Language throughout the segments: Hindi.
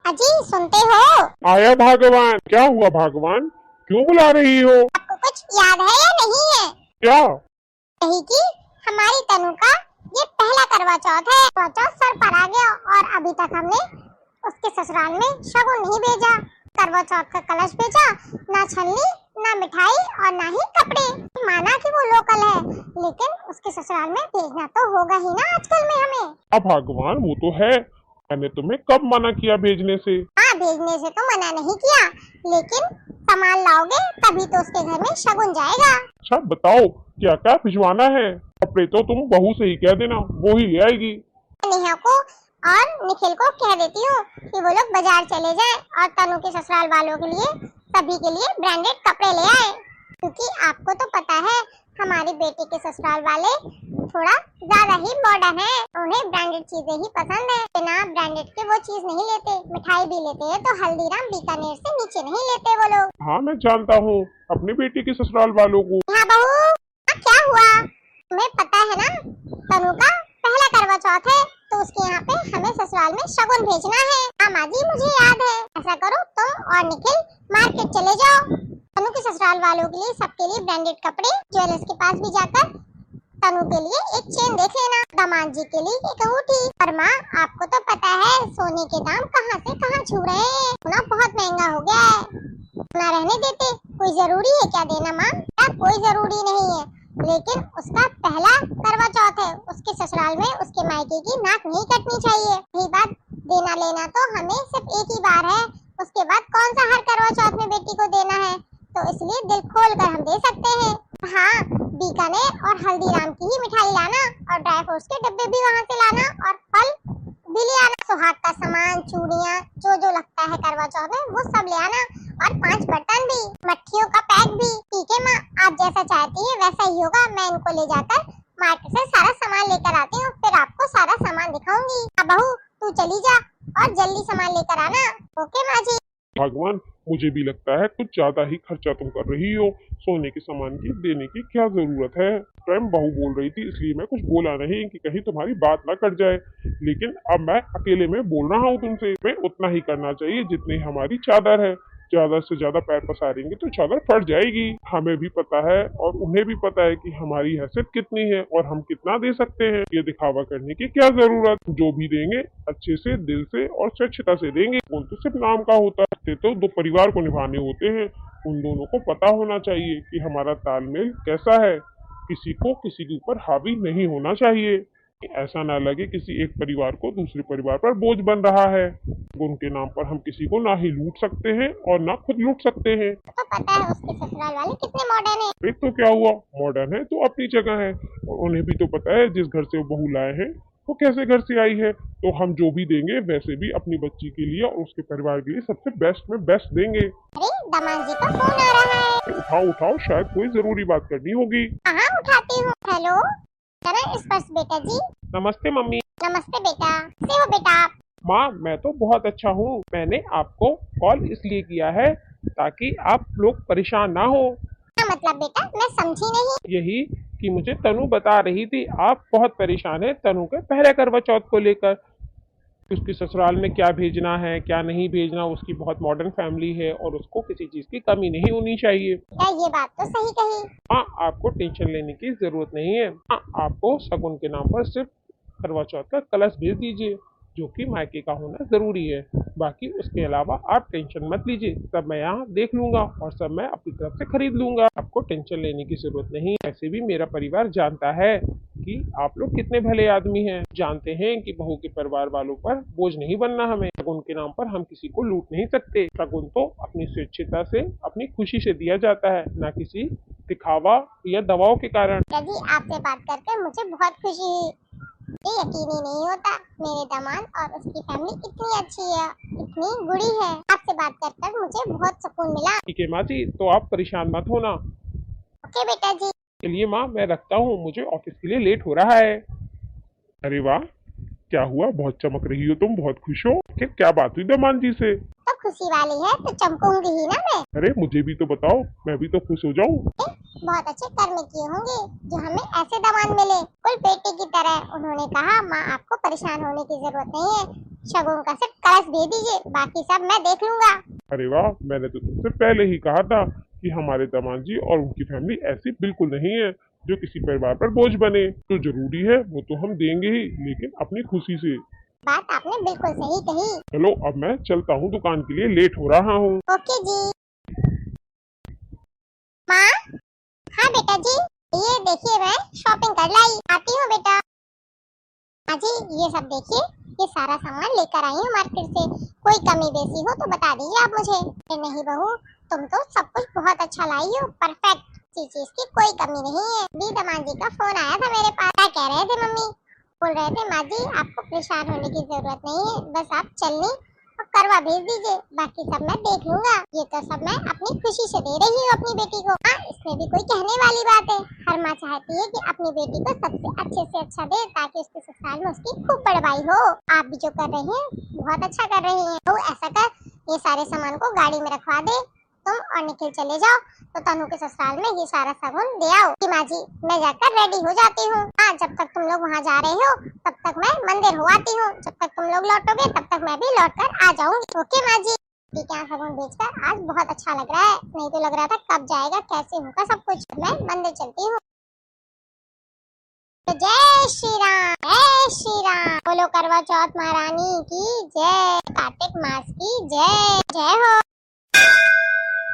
अजी सुनते हो? आया भगवान। क्या हुआ भगवान, क्यों बुला रही हो? आपको कुछ याद है या नहीं है? क्या? यही कि हमारी तनु का ये पहला करवा चौथ है। करवा चौथ सर पर आ गया और अभी तक हमने उसके ससुराल में शगुन नहीं भेजा। करवा चौथ का कलश भेजा, ना छन्नी ना मिठाई और ना ही कपड़े। माना कि वो लोकल है, लेकिन उसके ससुराल में भेजना तो होगा ही ना आजकल में हमें। अब भगवान वो तो है, मैंने तुम्हें कब मना किया भेजने से? हाँ, भेजने से तो मना नहीं किया, लेकिन सामान लाओगे तभी तो उसके घर में शगुन जाएगा। अच्छा बताओ क्या क्या भिजवाना है? कपड़े तो तुम बहू से ही कह देना, वो ही ले आएगी। नेहा को और निखिल को कह देती हूँ कि वो लोग बाजार चले जाएं और तनु के ससुराल वालों के लिए सभी के लिए ब्रांडेड कपड़े ले आए, क्योंकि आपको तो पता है हमारी बेटी के ससुराल वाले थोड़ा ज्यादा ही मॉडर्न है। उन्हें ब्रांडेड चीजें ही पसंद है, बिना ब्रांडेड के वो चीज नहीं लेते। मिठाई भी लेते हैं तो हल्दीराम बीकानेर से नीचे नहीं लेते वो लोग। हाँ मैं जानता हूँ अपनी बेटी के ससुराल वालों को। हाँ बहू, क्या हुआ? तुम्हें पता है ना तनु का पहला करवा चौथ है, तो उसके यहाँ पे हमें ससुराल में शगुन भेजना है। हाँ माँ जी, मुझे याद है। ऐसा करो तुम और निखिल मार्केट चले जाओ, तनु के ससुराल वालों के लिए सबके लिए ब्रांडेड कपड़े, ज्वेलर्स के पास भी जाकर तनु के लिए एक चेन देख लेना, दामाद जी के लिए एक अंगूठी। और माँ आपको तो पता है सोने के दाम कहाँ से कहाँ छू रहे हैं, सोना बहुत महंगा हो गया है। सोना रहने देते, कोई जरूरी है क्या देना माँ? कोई जरूरी नहीं है, लेकिन उसका पहला करवा चौथ है, उसके ससुराल में उसके मायके की नाक नहीं कटनी चाहिए। यही बात, देना लेना तो हमें सिर्फ एक ही बार है, उसके बाद कौन सा हर करवा चौथ में बेटी को देना है, तो इसलिए दिल खोल कर हम दे सकते हैं। हाँ, बीकानेर और हल्दीराम की ही मिठाई लाना और ड्राई फ्रूट्स के डब्बे भी वहाँ से लाना और फल भी ले आना। सुहाग का सामान, चूड़ियाँ, जो जो लगता है करवा चौथ में वो सब ले आना, और 5 बर्तन भी, मट्ठियों का पैक भी। ठीक है माँ, आप जैसा चाहती है वैसा ही होगा। मैं इनको ले जाकर मार्केट से सारा सामान लेकर आती हूँ, फिर आपको सारा सामान दिखाऊंगी। अब बहू तू चली जा और जल्दी सामान लेकर आना। ओके माँ जी। भगवान मुझे भी लगता है कुछ ज्यादा ही खर्चा तुम कर रही हो। सोने के सामान की देने की क्या जरूरत है? स्वयं बहू बोल रही थी इसलिए मैं कुछ बोला नहीं कि कहीं तुम्हारी बात ना कट जाए, लेकिन अब मैं अकेले में बोल रहा हूँ तुमसे। मैं उतना ही करना चाहिए जितनी हमारी चादर है। ज्यादा से ज्यादा पैर पसारेंगे तो चादर फट जाएगी। हमें भी पता है और उन्हें भी पता है कि हमारी हैसियत कितनी है और हम कितना दे सकते हैं। ये दिखावा करने की क्या जरूरत? जो भी देंगे अच्छे से, दिल से और स्वच्छता से देंगे। कौन तो सिर्फ नाम का होता है, तो दो परिवार को निभाने होते हैं। उन दोनों को पता होना चाहिए कि हमारा तालमेल कैसा है। किसी को किसी के ऊपर हावी नहीं होना चाहिए। ऐसा ना लगे किसी एक परिवार को दूसरे परिवार पर बोझ बन रहा है। उनके नाम पर हम किसी को ना ही लूट सकते हैं और ना खुद लूट सकते हैं। तो पता है उसके ससुराल वाले कितने मॉडर्न हैं। एक तो क्या हुआ, मॉडर्न है तो अपनी जगह है, और उन्हें भी तो पता है जिस घर से वो बहू लाए हैं वो कैसे घर से आई है। तो हम जो भी देंगे वैसे भी अपनी बच्ची के लिए और उसके परिवार के लिए सबसे बेस्ट में बेस्ट देंगे। अरे दामाद जी का फोन आ रहा है। उठाओ उठाओ, शायद कोई जरूरी बात करनी होगी। हाँ उठाती हूँ। हेलो स्पर्श बेटा जी। नमस्ते मम्मी। नमस्ते बेटा, कैसे हो बेटा आप? माँ मैं तो बहुत अच्छा हूँ। मैंने आपको कॉल इसलिए किया है ताकि आप लोग परेशान ना हो। क्या मतलब बेटा, मैं समझी नहीं। यही कि मुझे तनु बता रही थी आप बहुत परेशान है तनु के पहले करवा चौथ को लेकर। उसके ससुराल में क्या भेजना है क्या नहीं भेजना। उसकी बहुत मॉडर्न फैमिली है और उसको किसी चीज की कमी नहीं होनी चाहिए। क्या ये बात तो सही कही। हाँ, आपको टेंशन लेने की जरूरत नहीं है। हाँ, आपको शगुन के नाम पर सिर्फ करवा चौथ का कलश भेज दीजिए, जो कि मायके का होना जरूरी है। बाकी उसके अलावा आप टेंशन मत लीजिए, सब मैं यहाँ देख लूंगा और सब मैं अपनी तरफ से खरीद लूंगा। आपको टेंशन लेने की जरूरत नहीं। ऐसे भी मेरा परिवार जानता है कि आप लोग कितने भले आदमी हैं। जानते हैं कि बहू के परिवार वालों पर बोझ नहीं बनना हमें। शगुन के नाम पर हम किसी को लूट नहीं सकते। शगुन तो अपनी स्वेच्छता से, अपनी खुशी से दिया जाता है, ना किसी दिखावा या दबाव के कारण। जी आपसे बात करके मुझे बहुत खुशी हुई। ये यकीन ही नहीं होता मेरे दामाद और उसकी फैमिली इतनी अच्छी है, इतनी गुड़ी है। आपसे बात कर मुझे बहुत सुकून मिला। ठीक है माँ जी, तो आप परेशान मत होना। ओके बेटा जी। चलिए माँ मैं रखता हूँ, मुझे ऑफिस के लिए लेट हो रहा है। अरे वाह, क्या हुआ? बहुत चमक रही हो तुम, बहुत खुश हो। क्या बात हुई दामाद जी से? तो खुशी वाली है तो चमकूंगी ही ना मैं। अरे मुझे भी तो बताओ, मैं भी तो खुश हो जाऊँ। बहुत अच्छे कर्म किए होंगे जो हमें ऐसे दामाद मिले, कुल बेटे की तरह। उन्होंने कहा माँ आपको परेशान होने की जरूरत नहीं है, शगुन का सिर्फ कलश दे दीजिए, बाकी सब मैं देख लूंगा। अरे वाह, मैंने तो तुमसे पहले ही कहा था कि हमारे दामाद जी और उनकी फैमिली ऐसी बिल्कुल नहीं है जो किसी परिवार पर बोझ बने। जो जरूरी है वो तो हम देंगे ही, लेकिन अपनी खुशी से। बात आपने बिल्कुल सही कही। चलो अब मैं चलता हूँ, दुकान के लिए लेट हो रहा हूँ। ओके जी। माँ। हाँ बेटा जी, ये देखिए मैं शॉपिंग कर लाई, आती हूँ बेटा। हाँ जी, ये सब देखिए, ये सारा सामान लेकर आई हूँ मार्केट से। कोई कमी बेसी हो तो बता दीजिए आप मुझे। अरे नहीं बहू, तुम तो सब कुछ बहुत अच्छा लाई हो, परफेक्ट। चीज की कोई कमी नहीं है। दी दामाद जी का फोन आया था मेरे पास। क्या कह रहे थे मम्मी? बोल रहे थे माँ जी आपको परेशान होने की जरूरत नहीं है, बस आप चलनी और करवा भेज दीजिए, बाकी सब मैं देख लूंगा। ये तो सब मैं अपनी खुशी से दे रही हूँ अपनी बेटी को। हाँ, इसमें भी कोई कहने वाली बात है। हर माँ चाहती है कि अपनी बेटी को सबसे अच्छे से अच्छा दे, ताकि उसके ससुराल में उसकी खूब बड़वाई हो। आप भी जो कर रही हैं बहुत अच्छा कर रही हैं। तो ऐसा कर, ये सारे सामान को गाड़ी में रखवा दे, तुम और निखिल चले जाओ तो तनु के ससुराल में ये सारा सामान दे आओ। कि माँ जी मैं जाकर रेडी हो जाती हूँ। हाँ, जब तक तुम लोग वहाँ जा रहे हो तब तक मैं मंदिर हो आती हूँ। जब तक तुम लोग लौटोगे तब तक मैं भी लौट कर आ जाऊंगी। ओके माँ जी। क्या सामान बेचकर आज बहुत अच्छा लग रहा है, नहीं तो लग रहा था कब जाएगा, कैसे होगा सब कुछ। मैं मंदिर चलती हूँ। तो जय श्री राम, जय श्री राम। बोलो करवा चौथ महारानी की जय, कार्तिक मास की जय। जय हो।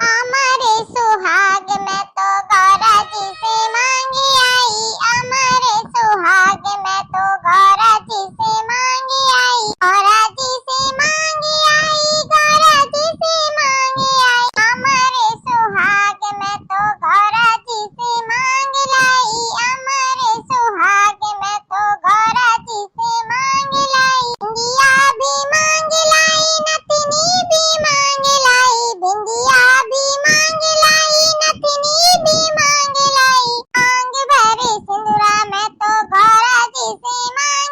हमारे सुहाग में तो गौरा जी से मांगी आई, हमारे सुहाग में तो गौरा जी से मांगी आई, गौरा जी से मांगी आई, गौरा जी से मांगी आई। हमारे सुहाग में तो गौरा जी से मांग लाई, हमारे सुहाग में तो गौरा जी से मांग लाई। बिंदिया भी मांग लाई, नथनी भी मांग लाई, बिंदिया भी मांग लाई, नथनी भी मांग लाई। मांग भरे सिंदूरा में तो गौरा जी से मांग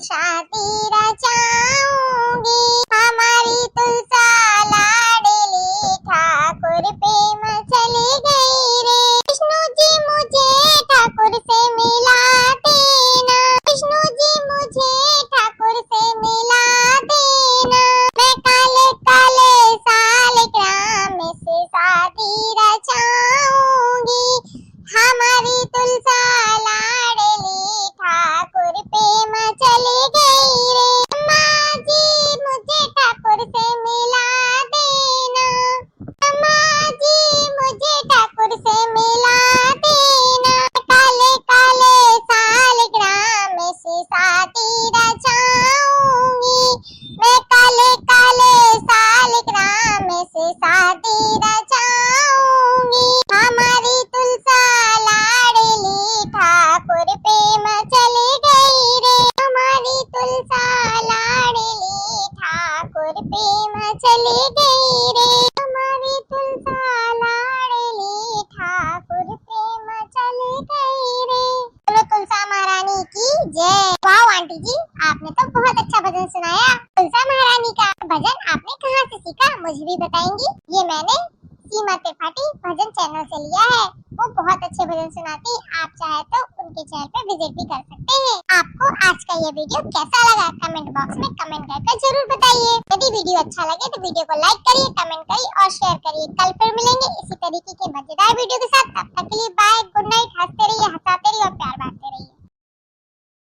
शादी रचाऊंगी। हमारी तुलसा लाडली ठाकुर प्रेम चली गई रे। विष्णु जी मुझे ठाकुर से मिला देना, विष्णु जी मुझे ठाकुर से मिला देना। मैं काले काले सालिग्राम से शादी रचाऊंगी। हमारी तुलसा लाडली ठाकुर प्रेम चली गई रे। अम्मा जी मुझे ठाकुर से मिला देना, अम्मा जी मुझे ठाकुर से मिला देना। काले काले सालिग्राम से शादी रचाऊंगी। मैं काले काले सालिग्राम से शादी रचाऊंगी। हमारी तुलसा लाडली ठाकुर प्रेम चली गई रे। हमारी तुलसा लाडली ठाकुर प्रेम चली गई रे। हमारी तुलसा लाडली ठाकुर प्रेम चली गई रे। बोलो तुलसा महारानी की जय। वाह आंटी जी, आपने तो बहुत अच्छा भजन सुनाया। तुलसा महारानी का भजन आपने कहाँ से सीखा, मुझे भी बताएंगी? ये मैंने सीमा त्रिपाठी भजन चैनल से लिया है। वो बहुत अच्छे भजन सुनाती, आप चाहे तो उनके चैनल पे विजिट भी कर सकते हैं। आपको आज का ये वीडियो कैसा लगा कमेंट बॉक्स में कमेंट करके जरूर बताइए। यदि वीडियो अच्छा लगे तो वीडियो को लाइक करिए, कमेंट करिए और शेयर करिए। कल फिर मिलेंगे इसी तरीके के मजेदार वीडियो के साथ। तब तक के लिए बाय, गुड नाइट। हंसते रहिए, हंसाते रहिए और प्यार बांटते रहिए।